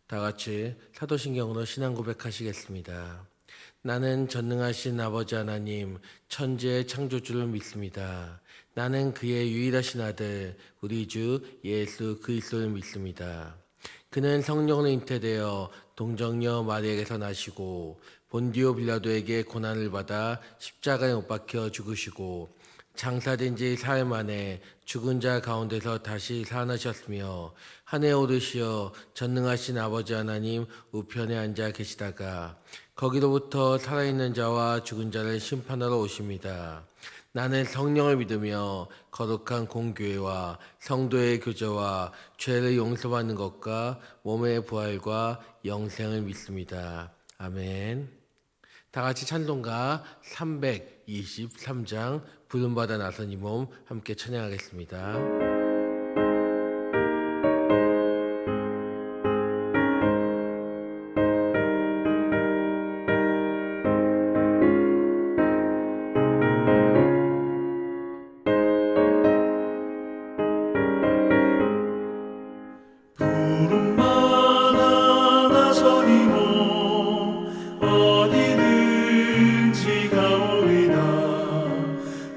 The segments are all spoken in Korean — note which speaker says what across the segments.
Speaker 1: 다 같이 사도신경으로 신앙 고백하시겠습니다. 나는 전능하신 아버지 하나님, 천지의 창조주를 믿습니다. 나는 그의 유일하신 아들, 우리 주 예수 그리스도를 믿습니다. 그는 성령으로 잉태되어 동정녀 마리아에게서 나시고 본디오 빌라도에게 고난을 받아 십자가에 못 박혀 죽으시고 장사된 지 사흘 만에 죽은 자 가운데서 다시 살아나셨으며 하늘에 오르시어 전능하신 아버지 하나님 우편에 앉아 계시다가 거기로부터 살아있는 자와 죽은 자를 심판하러 오십니다. 나는 성령을 믿으며 거룩한 공교회와 성도의 교제와 죄를 용서받는 것과 몸의 부활과 영생을 믿습니다. 아멘. 다 같이 찬송가 323장 부름받아 나선 이 몸 함께 찬양하겠습니다.
Speaker 2: 부름받아 나선 이 몸 어디든지 가오리다.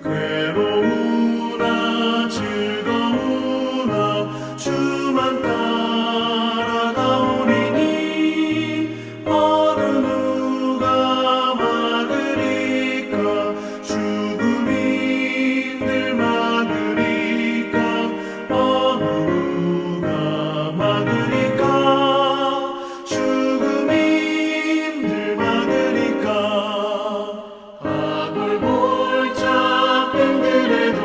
Speaker 2: 괴로우나 즐거우나 주만 따라가오리니 어느 누가 막으리까. 죽음이 늘 막으리까. 어느 누가 막으리까. 죽음이 늘 막으리까. 아골골짝 힘들에도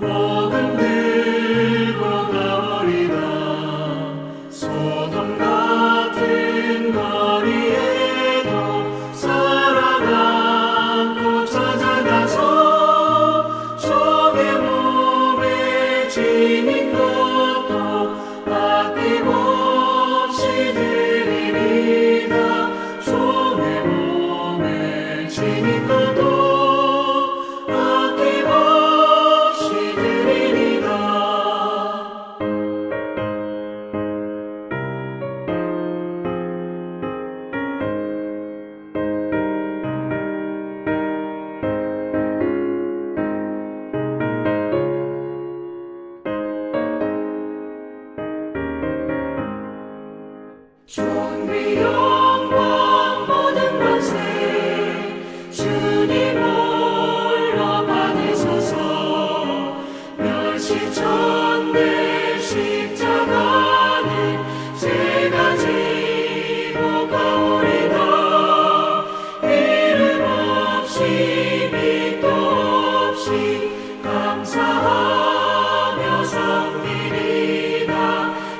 Speaker 2: 복음 들고 가오리다. 소돔 같은 거리에도 살아남고 찾아가서 종의 몸에 지닌 것도 아낌없이 드리리다. 종의 몸에 지닌 것도 아낌없이 드리리다. 존귀 영광 모든 권세 주님 홀로 받으소서. 멸시천대 십자가는 제가 지고 가오리다. 이름 없이 빛도 없이 감사하며 섬기리다.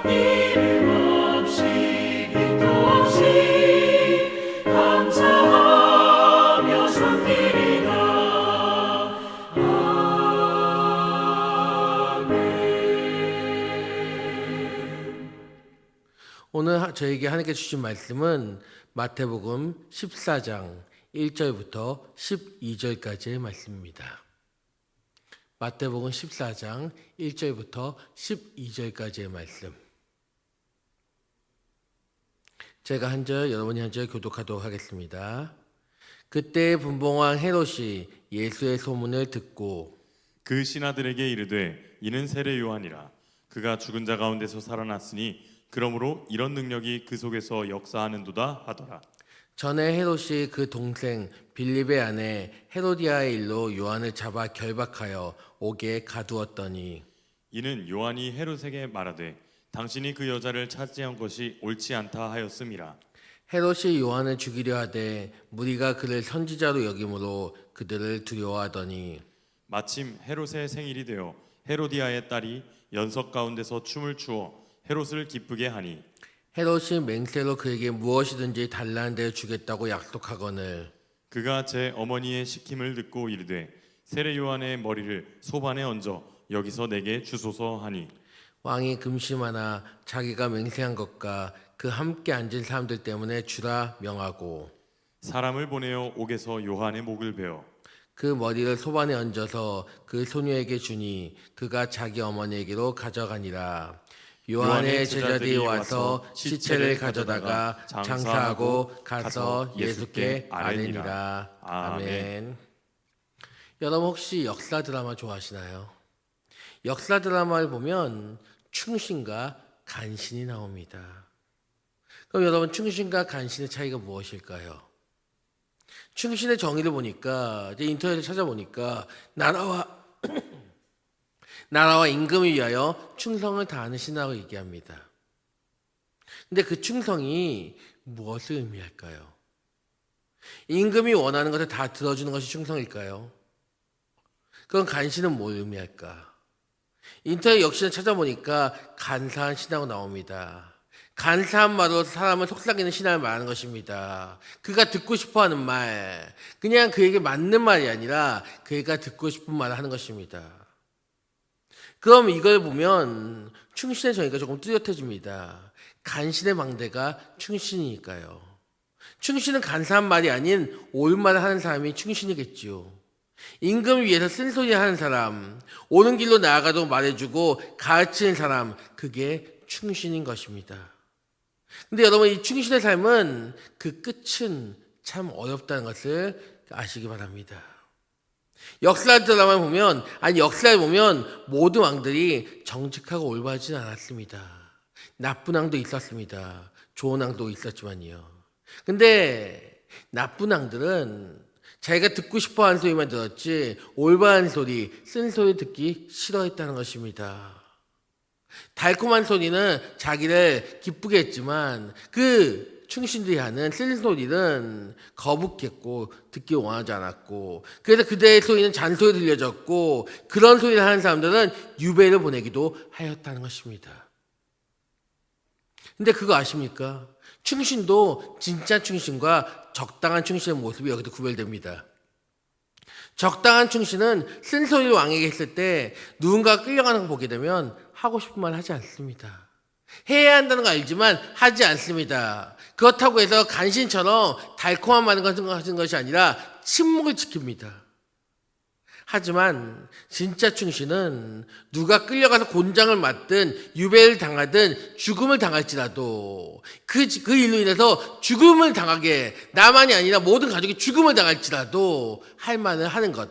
Speaker 2: 이름 없이 빛도 없이 감사하며 섬기리다. 아멘.
Speaker 1: 오늘 저에게 하나님께 주신 말씀은 마태복음 14장 1절부터 12절까지의 말씀입니다. 마태복음 14장 1절부터 12절까지의 말씀. 제가 한 절, 여러분이 한 절 교독하도록 하겠습니다. 그때 분봉왕 헤롯이 예수의 소문을 듣고
Speaker 3: 그 신하들에게 이르되 이는 세례 요한이라. 그가 죽은 자 가운데서 살아났으니 그러므로 이런 능력이 그 속에서 역사하는도다 하더라.
Speaker 1: 전에 헤롯이 그 동생 빌립의 아내 헤로디아의 일로 요한을 잡아 결박하여 옥에 가두었더니
Speaker 3: 이는 요한이 헤롯에게 말하되 당신이 그 여자를 차지한 것이 옳지 않다 하였음이라.
Speaker 1: 헤롯이 요한을 죽이려 하되 무리가 그를 선지자로 여김으로 그들을 두려워하더니
Speaker 3: 마침 헤롯의 생일이 되어 헤로디아의 딸이 연석 가운데서 춤을 추어 헤롯을 기쁘게 하니
Speaker 1: 헤롯이 맹세로 그에게 무엇이든지 달라는 대로 주겠다고 약속하거늘
Speaker 3: 그가 제 어머니의 시킴을 듣고 이르되 세례 요한의 머리를 소반에 얹어 여기서 내게 주소서 하니
Speaker 1: 왕이 금심하나 자기가 맹세한 것과 그 함께 앉은 사람들 때문에 주라 명하고
Speaker 3: 사람을 보내어 옥에서 요한의 목을 베어
Speaker 1: 그 머리를 소반에 얹어서 그 소녀에게 주니 그가 자기 어머니에게로 가져가니라. 요한의 제자들이 와서 시체를 가져다가 장사하고 가서 예수께 아뢰니라. 아멘. 여러분 혹시 역사 드라마 좋아하시나요? 역사 드라마를 보면 충신과 간신이 나옵니다. 그럼 여러분 충신과 간신의 차이가 무엇일까요? 충신의 정의를 보니까 이제 인터넷에 찾아보니까 나라와 임금을 위하여 충성을 다하는 신하라고 얘기합니다. 근데 그 충성이 무엇을 의미할까요? 임금이 원하는 것을 다 들어주는 것이 충성일까요? 그건 간신은 뭘 의미할까? 인터넷 역시나 찾아보니까 간사한 신하고 나옵니다. 간사한 말로 사람을 속삭이는 신하를 말하는 것입니다. 그가 듣고 싶어하는 말, 그냥 그에게 맞는 말이 아니라 그가 듣고 싶은 말을 하는 것입니다. 그럼 이걸 보면 충신의 정의가 조금 뚜렷해집니다. 간신의 망대가 충신이니까요. 충신은 간사한 말이 아닌 옳은 말을 하는 사람이 충신이겠지요. 임금을 위해서 쓴소리 하는 사람, 옳은 길로 나아가도록 말해주고 가르치는 사람, 그게 충신인 것입니다. 근데 여러분 이 충신의 삶은 그 끝은 참 어렵다는 것을 아시기 바랍니다. 역사를 보면 모든 왕들이 정직하고 올바르진 않았습니다. 나쁜 왕도 있었습니다. 좋은 왕도 있었지만요. 근데 나쁜 왕들은 자기가 듣고 싶어하는 소리만 들었지 올바른 소리, 쓴소리 듣기 싫어했다는 것입니다. 달콤한 소리는 자기를 기쁘게 했지만 그 충신들이 하는 쓴소리는 거북했고 듣기 원하지 않았고, 그래서 그들의 소리는 잔소리 들려졌고, 그런 소리를 하는 사람들은 유배를 보내기도 하였다는 것입니다. 근데 그거 아십니까? 충신도 진짜 충신과 적당한 충신의 모습이 여기서 구별됩니다. 적당한 충신은 쓴소리를 왕에게 했을 때 누군가가 끌려가는 걸 보게 되면 하고 싶은 말 하지 않습니다. 해야 한다는 거 알지만 하지 않습니다. 그렇다고 해서 간신처럼 달콤한 말을 하는 것이 아니라 침묵을 지킵니다. 하지만 진짜 충신은 누가 끌려가서 곤장을 맞든 유배를 당하든 죽음을 당할지라도 그 일로 인해서 죽음을 당하게, 나만이 아니라 모든 가족이 죽음을 당할지라도 할 말을 하는 것,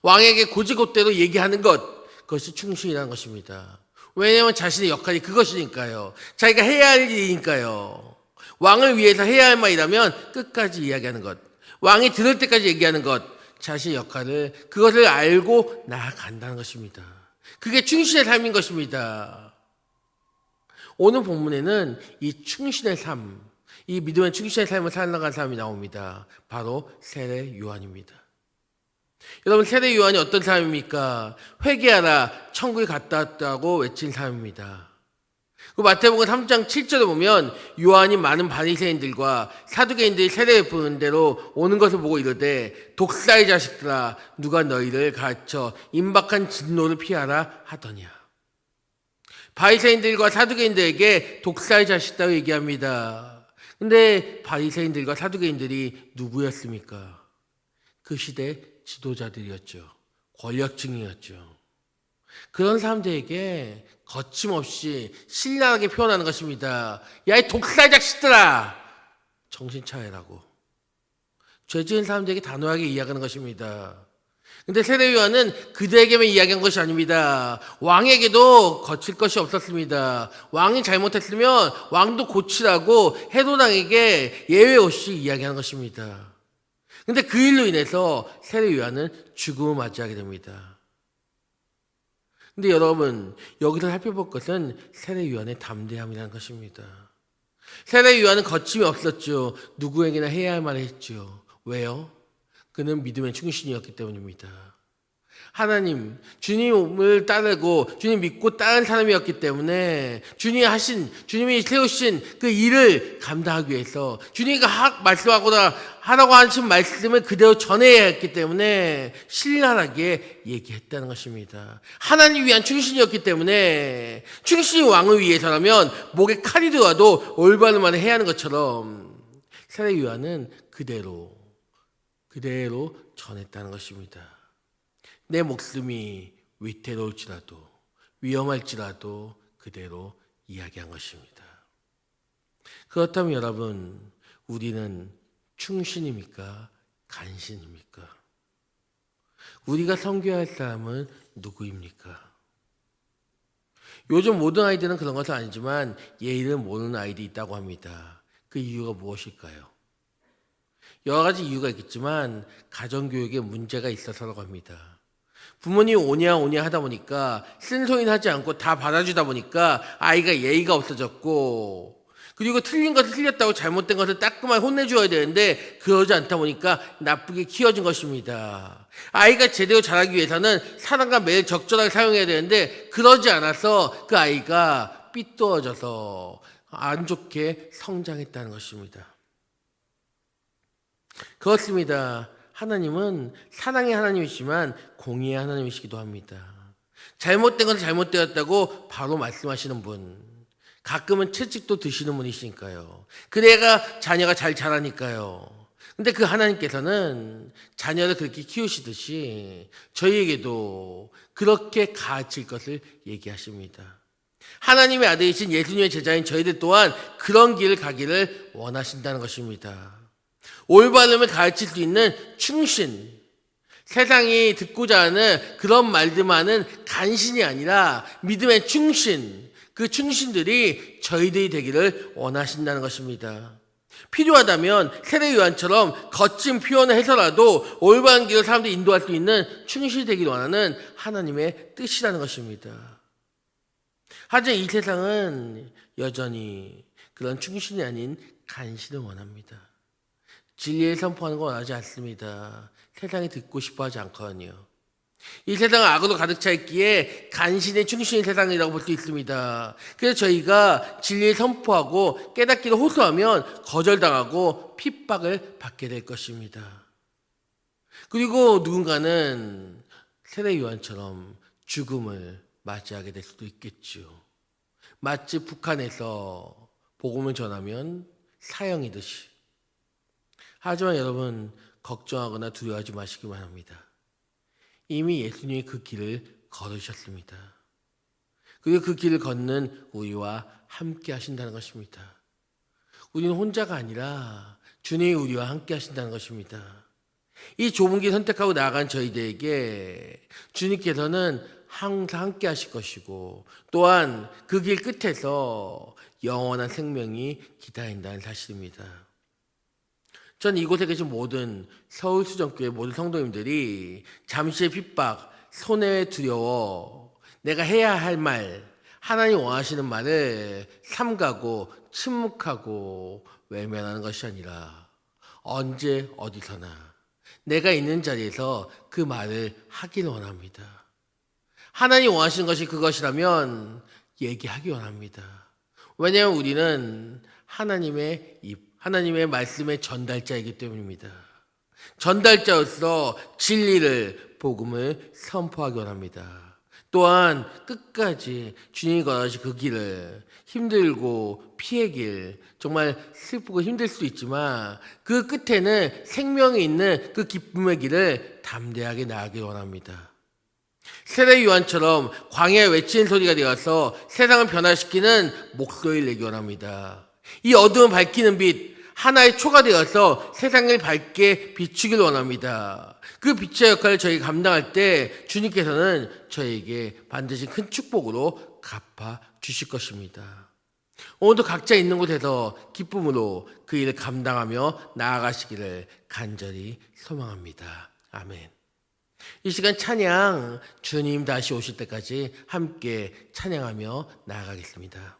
Speaker 1: 왕에게 고지고대로 얘기하는 것, 그것이 충신이라는 것입니다. 왜냐하면 자신의 역할이 그것이니까요. 자기가 해야 할 일이니까요. 왕을 위해서 해야 할 말이라면 끝까지 이야기하는 것, 왕이 들을 때까지 얘기하는 것, 자신의 역할을, 그것을 알고 나아간다는 것입니다. 그게 충신의 삶인 것입니다. 오늘 본문에는 이 충신의 삶, 이 믿음의 충신의 삶을 살아가는 사람이 나옵니다. 바로 세례 요한입니다. 여러분, 세례 요한이 어떤 사람입니까? 회개하라, 천국에 갔다 왔다고 외친 사람입니다. 그 마태복음 3장 7절에 보면 요한이 많은 바리새인들과 사두개인들이 세례 부는 대로 오는 것을 보고 이르되 독사의 자식들아, 누가 너희를 가르쳐 임박한 진노를 피하라 하더냐. 바리새인들과 사두개인들에게 독사의 자식이라고 얘기합니다. 근데 바리새인들과 사두개인들이 누구였습니까? 그 시대 지도자들이었죠. 권력층이었죠. 그런 사람들에게 거침없이 신랄하게 표현하는 것입니다. 야, 이 독사의 자식들아! 정신 차리라고. 죄 지은 사람들에게 단호하게 이야기하는 것입니다. 근데 세례 요한은 그들에게만 이야기한 것이 아닙니다. 왕에게도 거칠 것이 없었습니다. 왕이 잘못했으면 왕도 고치라고 헤롯 왕에게 예외 없이 이야기하는 것입니다. 근데 그 일로 인해서 세례 요한은 죽음을 맞이하게 됩니다. 근데 여러분, 여기서 살펴볼 것은 세례 요한의 담대함이라는 것입니다. 세례 요한은 거침이 없었죠. 누구에게나 해야 할 말을 했죠. 왜요? 그는 믿음의 충신이었기 때문입니다. 하나님, 주님을 따르고 주님 믿고 따른 사람이었기 때문에 주님이 세우신 그 일을 감당하기 위해서 주님이 하라고 하신 말씀을 그대로 전해야 했기 때문에 신랄하게 얘기했다는 것입니다. 하나님 위한 충신이었기 때문에 충신이 왕을 위해서라면 목에 칼이 들어와도 올바른 말을 해야 하는 것처럼 세례 요한은 그대로 전했다는 것입니다. 내 목숨이 위태로울지라도 위험할지라도 그대로 이야기한 것입니다. 그렇다면 여러분, 우리는 충신입니까? 간신입니까? 우리가 섬겨야 할 사람은 누구입니까? 요즘 모든 아이들은 그런 것은 아니지만 예의를 모르는 아이들이 있다고 합니다. 그 이유가 무엇일까요? 여러 가지 이유가 있겠지만 가정교육에 문제가 있어서라고 합니다. 부모님이 오냐 오냐 하다 보니까 쓴소리는 하지 않고 다 받아주다 보니까 아이가 예의가 없어졌고, 그리고 틀린 것을 틀렸다고 잘못된 것을 따끔하게 혼내줘야 되는데 그러지 않다 보니까 나쁘게 키워진 것입니다. 아이가 제대로 자라기 위해서는 사랑과 매일 적절하게 사용해야 되는데 그러지 않아서 그 아이가 삐뚤어져서 안 좋게 성장했다는 것입니다. 그렇습니다. 하나님은 사랑의 하나님이시지만 공의의 하나님이시기도 합니다. 잘못된 건 잘못되었다고 바로 말씀하시는 분, 가끔은 채찍도 드시는 분이시니까요. 그래야 자녀가 잘 자라니까요. 근데 그 하나님께서는 자녀를 그렇게 키우시듯이 저희에게도 그렇게 가르칠 것을 얘기하십니다. 하나님의 아들이신 예수님의 제자인 저희들 또한 그런 길을 가기를 원하신다는 것입니다. 올바름을 가르칠 수 있는 충신, 세상이 듣고자 하는 그런 말들만은 간신이 아니라 믿음의 충신, 그 충신들이 저희들이 되기를 원하신다는 것입니다. 필요하다면 세례 요한처럼 거친 표현을 해서라도 올바른 길을 사람들이 인도할 수 있는 충신이 되기를 원하는 하나님의 뜻이라는 것입니다. 하지만 이 세상은 여전히 그런 충신이 아닌 간신을 원합니다. 진리를 선포하는 건 원하지 않습니다. 세상이 듣고 싶어 하지 않거든요. 이 세상은 악으로 가득 차 있기에 간신의 충신의 세상이라고 볼 수 있습니다. 그래서 저희가 진리를 선포하고 깨닫기를 호소하면 거절당하고 핍박을 받게 될 것입니다. 그리고 누군가는 세례 요한처럼 죽음을 맞이하게 될 수도 있겠죠. 마치 북한에서 복음을 전하면 사형이듯이. 하지만 여러분, 걱정하거나 두려워하지 마시기만 합니다. 이미 예수님이 그 길을 걸으셨습니다. 그리고 그 길을 걷는 우리와 함께 하신다는 것입니다. 우리는 혼자가 아니라 주님이 우리와 함께 하신다는 것입니다. 이 좁은 길 선택하고 나아간 저희들에게 주님께서는 항상 함께 하실 것이고, 또한 그 길 끝에서 영원한 생명이 기다린다는 사실입니다. 전 이곳에 계신 모든 서울수정교회 모든 성도님들이 잠시의 핍박, 손해에 두려워 내가 해야 할 말, 하나님 원하시는 말을 삼가고 침묵하고 외면하는 것이 아니라 언제 어디서나 내가 있는 자리에서 그 말을 하길 원합니다. 하나님 원하시는 것이 그것이라면 얘기하기 원합니다. 왜냐하면 우리는 하나님의 입, 하나님의 말씀의 전달자이기 때문입니다. 전달자로서 진리를, 복음을 선포하기 원합니다. 또한 끝까지 주님이 걸어가신 그 길을, 힘들고 피의 길, 정말 슬프고 힘들 수도 있지만 그 끝에는 생명이 있는 그 기쁨의 길을 담대하게 나아가기 원합니다. 세례 요한처럼 광야에 외치는 소리가 되어서 세상을 변화시키는 목소리를 내기 원합니다. 이 어두움을 밝히는 빛, 하나의 초가 되어서 세상을 밝게 비추길 원합니다. 그 빛의 역할을 저희가 감당할 때 주님께서는 저에게 반드시 큰 축복으로 갚아 주실 것입니다. 오늘도 각자 있는 곳에서 기쁨으로 그 일을 감당하며 나아가시기를 간절히 소망합니다. 아멘. 이 시간 찬양, 주님 다시 오실 때까지 함께 찬양하며 나아가겠습니다.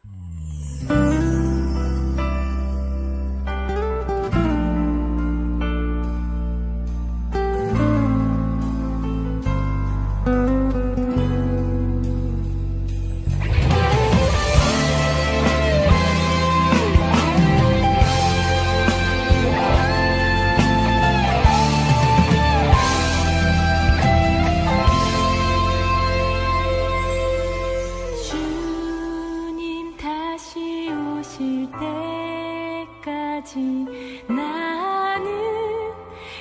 Speaker 4: 주님 다시 오실 때까지 나는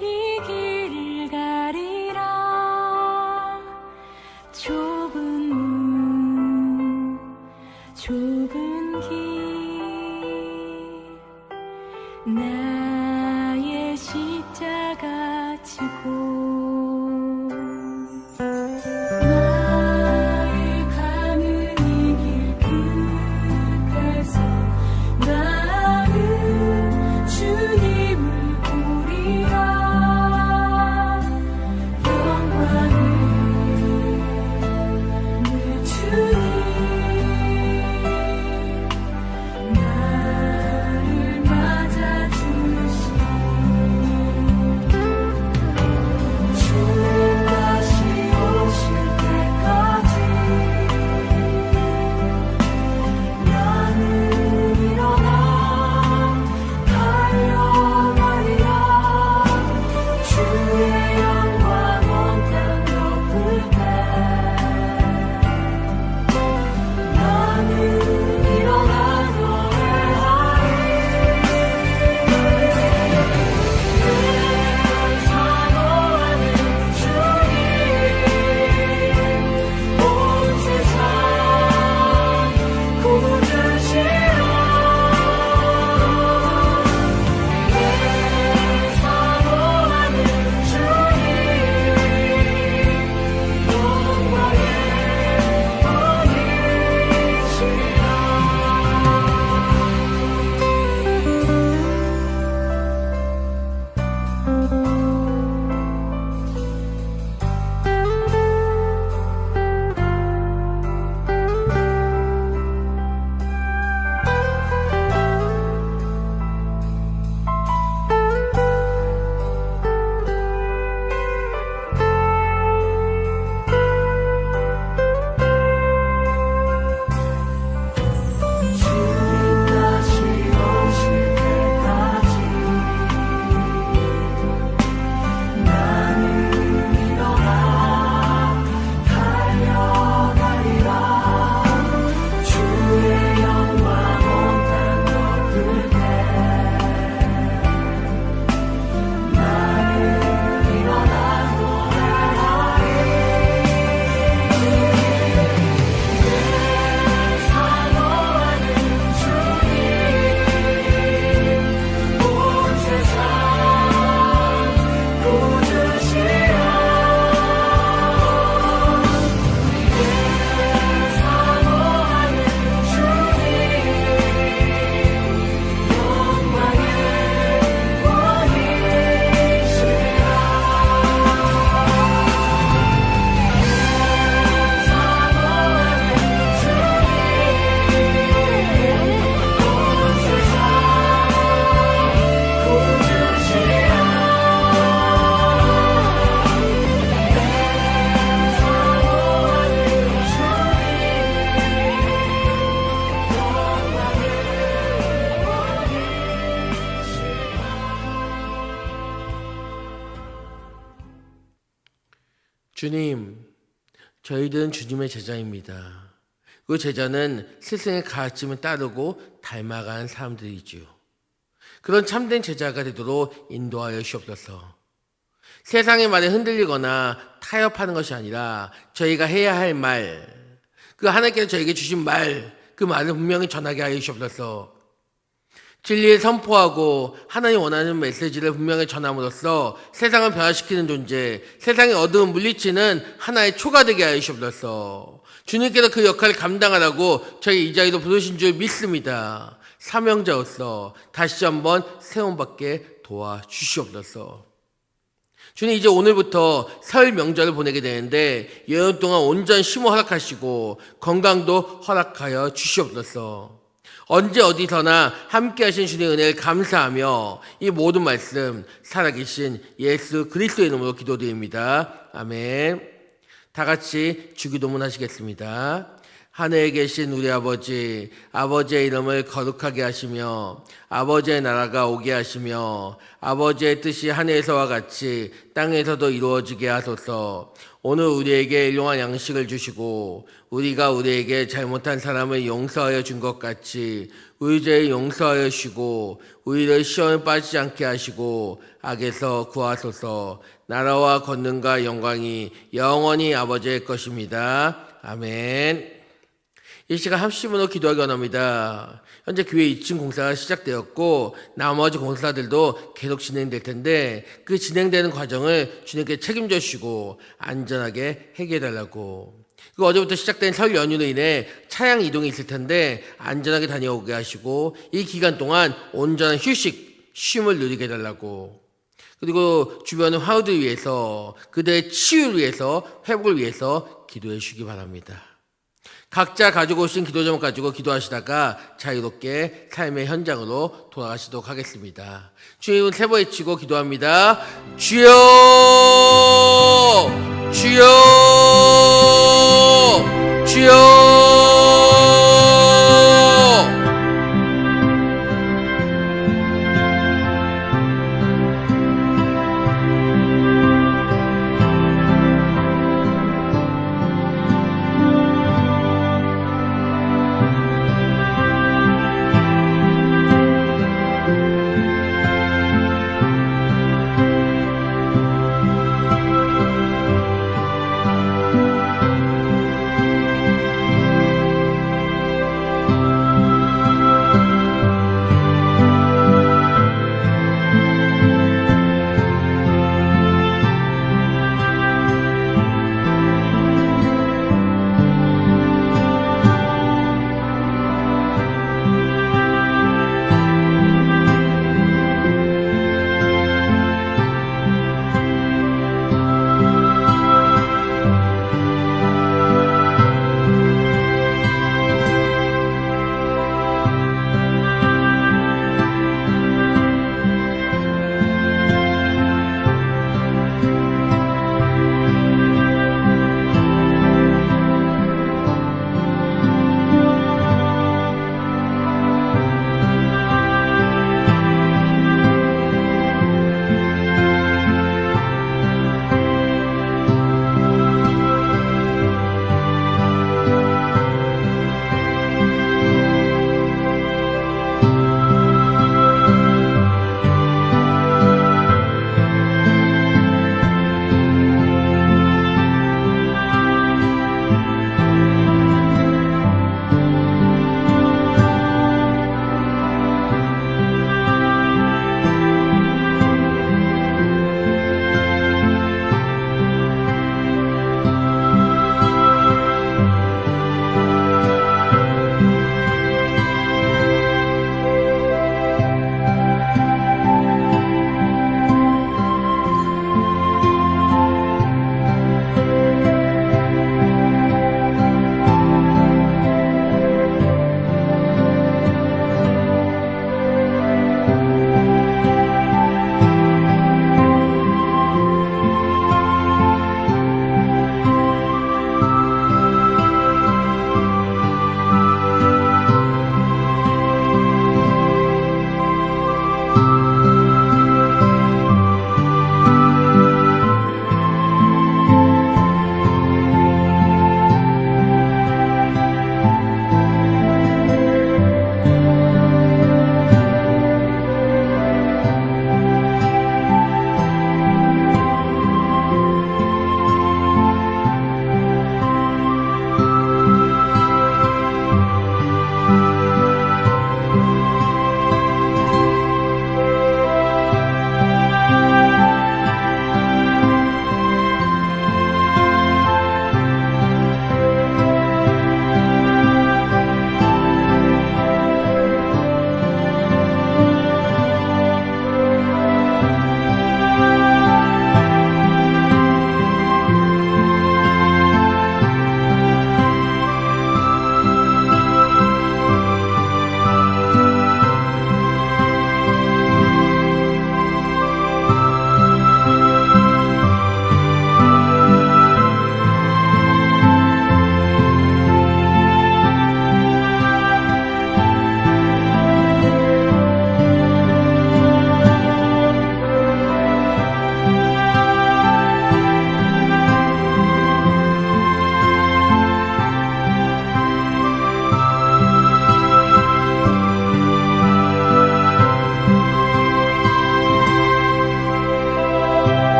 Speaker 4: 이 길을 가리라. 좁은 나의 십자가 지고 나의 가는 이 길 끝에서 나는 주님을 보리라. 영광을 내 주님 나를 맞아주시니 주님 다시 오실 때까지 나는 일어나 달려가리라. 주의 영광 온 땅 덮을 때 나는 일어나 노래하리. 내 사모하는 주님 온 세상 구주시라. 내 사모하는 주님 영광의 왕이시라. 주님 다시 오실 때까지 나는 일어나 달려가리라. 주의 영광 온 땅 덮을 때 나는 일어나 노래하리. 내 사모하는 주님 온 세상 구주시라. 내 사모하는 주님 영광의
Speaker 1: 주님, 저희들은 주님의 제자입니다. 그 제자는 스승의 가르침을 따르고 닮아가는 사람들이지요. 그런 참된 제자가 되도록 인도하여 주옵소서. 세상의 말에 흔들리거나 타협하는 것이 아니라 저희가 해야 할 말, 그 하나님께서 저에게 주신 말, 그 말을 분명히 전하게 하여 주옵소서. 진리를 선포하고 하나님 원하는 메시지를 분명히 전함으로써 세상을 변화시키는 존재, 세상의 어두운 물리치는 하나의 초가 되게 하여 주옵소서. 주님께서 그 역할을 감당하라고 저희 이 자리로 부르신 줄 믿습니다. 사명자로서 다시 한번 세움받게 도와주시옵소서. 주님, 이제 오늘부터 설 명절을 보내게 되는데 여름 동안 온전 심호 허락하시고 건강도 허락하여 주시옵소서. 언제 어디서나 함께 하신 주님의 은혜를 감사하며 이 모든 말씀 살아계신 예수 그리스도의 이름으로 기도드립니다. 아멘. 다 같이 주기도문 하시겠습니다. 하늘에 계신 우리 아버지, 아버지의 이름을 거룩하게 하시며 아버지의 나라가 오게 하시며 아버지의 뜻이 하늘에서와 같이 땅에서도 이루어지게 하소서. 오늘 우리에게 일용할 양식을 주시고 우리가 우리에게 잘못한 사람을 용서하여 준 것 같이 우리 죄를 용서하여 주시고 우리를 시험에 빠지지 않게 하시고 악에서 구하소서. 나라와 권능과 영광이 영원히 아버지의 것입니다. 아멘. 이 시간 합심으로 기도하기 원합니다. 현재 교회 2층 공사가 시작되었고 나머지 공사들도 계속 진행될 텐데 그 진행되는 과정을 주님께 책임져 주시고 안전하게 해결해달라고. 그 어제부터 시작된 설 연휴로 인해 차량 이동이 있을 텐데 안전하게 다녀오게 하시고 이 기간 동안 온전한 쉼을 누리게 해달라고. 그리고 주변의 화우들 위해서 그들의 치유를 위해서 회복을 위해서 기도해 주시기 바랍니다. 각자 가지고 오신 기도 제목 가지고 기도하시다가 자유롭게 삶의 현장으로 돌아가시도록 하겠습니다. 주님은 세 번 외치고 기도합니다. 주여, 주여, 주여.